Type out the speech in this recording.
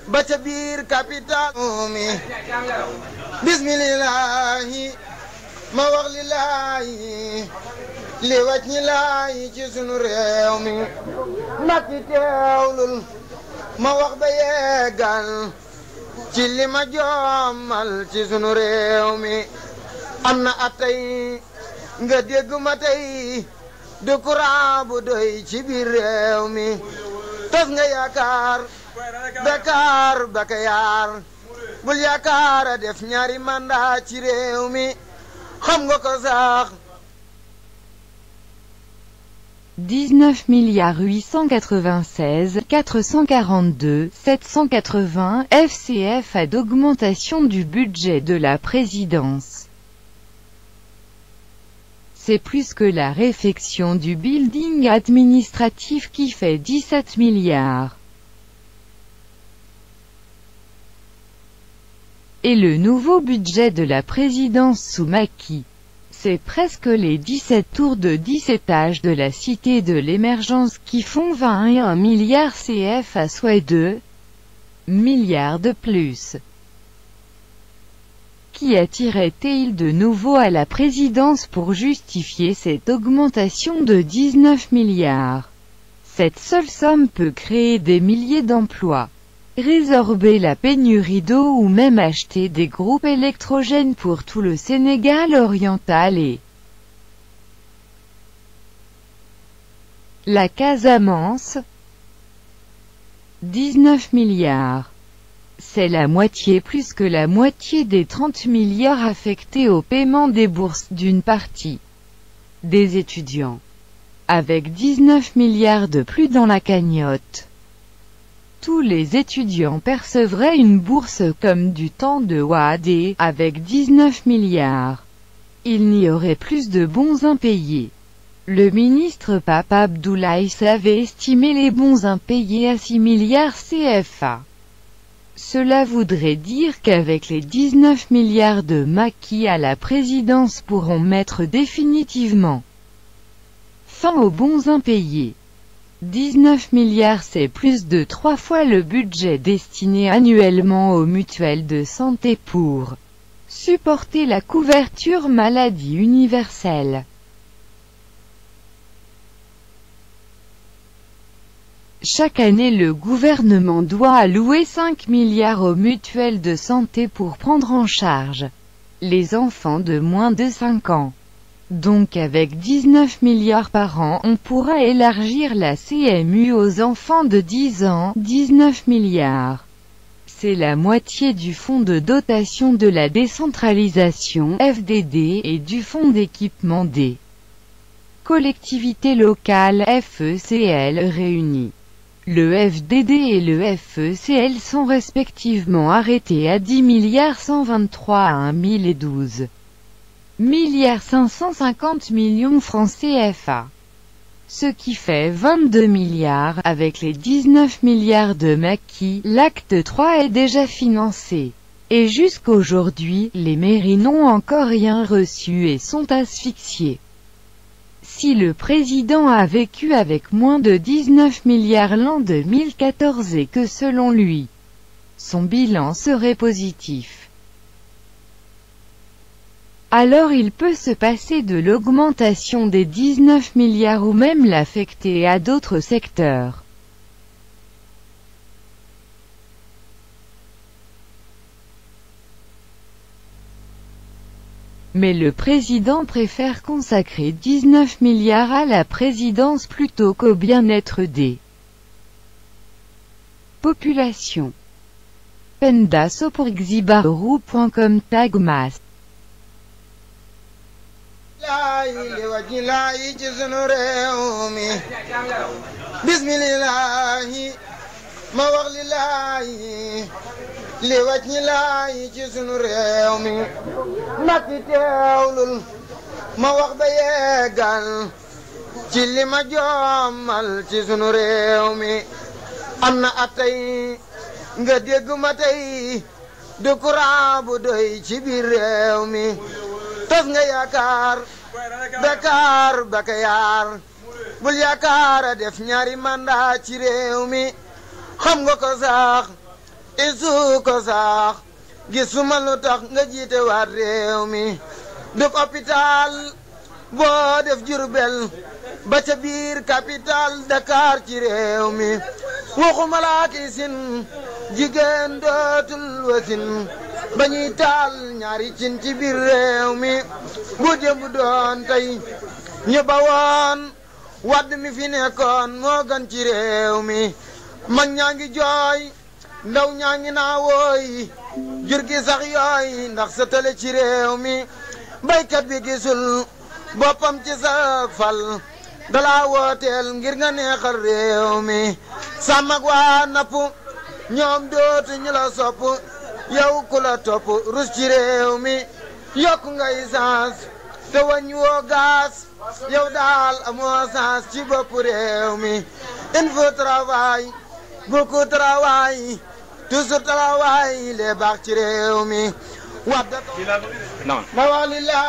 ba ca biir capital mi bismillahi ma wax lillahi li wàcc ñi laay ci sunu réew mi nag ci teewlul ma wax ba yeggal ci li ma jommal ci sunu réew mi am na atay nga dégg ma tey du courant bu doy ci biir réew mi tas nga yaakaar Dakar baka yaar bul yaakaar a def ñaari mandat ci réew mi xam nga ko sax 19 milliards 896 442 780 FCFA d'augmentation du budget de la présidence. C'est plus que la réfection du building administratif qui fait 17 milliards. Et le nouveau budget de la présidence sous Macky. C'est presque les 17 tours de 10 étages de la cité de l'émergence qui font 21 milliards CFA, soit 2 milliards de plus. Qui attirait-il de nouveau à la présidence pour justifier cette augmentation de 19 milliards? Cette seule somme peut créer des milliers d'emplois, résorber la pénurie d'eau ou même acheter des groupes électrogènes pour tout le Sénégal oriental et la Casamance. 19 milliards. C'est la moitié, plus que la moitié des 30 milliards affectés au paiement des bourses d'une partie des étudiants. Avec 19 milliards de plus dans la cagnotte, tous les étudiants percevraient une bourse comme du temps de Wade et, avec 19 milliards, il n'y aurait plus de bons impayés. Le ministre Pape Abdoulaye avait estimé les bons impayés à 6 milliards CFA. Cela voudrait dire qu'avec les 19 milliards de Macky à la présidence pourront mettre définitivement fin aux bons impayés. 19 milliards, c'est plus de 3 fois le budget destiné annuellement aux mutuelles de santé pour supporter la couverture maladie universelle. Chaque année, le gouvernement doit allouer 5 milliards aux mutuelles de santé pour prendre en charge les enfants de moins de 5 ans. Donc avec 19 milliards par an, on pourra élargir la CMU aux enfants de 10 ans, 19 milliards. C'est la moitié du fonds de dotation de la décentralisation, FDD, et du fonds d'équipement des collectivités locales, FECL, réunis. Le FDD et le FECL sont respectivement arrêtés à 10 milliards 123 à 1012 milliards 550 millions francs CFA. Ce qui fait 22 milliards, avec les 19 milliards de Macky. L'acte 3 est déjà financé. Et jusqu'aujourd'hui, les mairies n'ont encore rien reçu et sont asphyxiées. Si le président a vécu avec moins de 19 milliards l'an 2014 et que selon lui, son bilan serait positif, alors il peut se passer de l'augmentation des 19 milliards ou même l'affecter à d'autres secteurs. Mais le président préfère consacrer 19 milliards à la présidence plutôt qu'au bien-être des populations. Penda soporxibaru.com Tagmas. ma wax lillahi li wàcc ñi laay ci sunu réew mi nag ci teewlul ma wax ba yeggal ci li ma jommal ci sunu réew mi am na atay nga dégg ma tey du courant bu doy ci biir réew mi tas nga yaakaar Dakar baka yaar bul yaakaar a def ñaari mandat ci réew mi xam nga ko sax isu ko sax gisuma lu tax nga jiite waat réew mi def hôpital boo def Jurbel ba ca biir capital Dakar ci réew mi waxuma laaki sin jigéen dootul wasin ba ñuy taal ñaari cin ci biir réew mi bu démb doon tey ñu ba woon wadd mi fi nekkoon moo gën ci réew mi mag ñaa ngi jooy ndaw ñaa ngi naa wooy jur gi sax yooy ndax sa tale ci réew mi baykat bi gisul boppam ci sa fal dala wooteel ngir nga neexal réew mi sàmm ak waa napp ñoom dootu ñu la sopp yow ku la topp rus ci réew mi yokku ngay saas te wañ woo gaas yow daal amoo saas ci bopp réew mi il faut travail beaucoup travail toujours travail les baax ci réew mi wadda ma wax lillah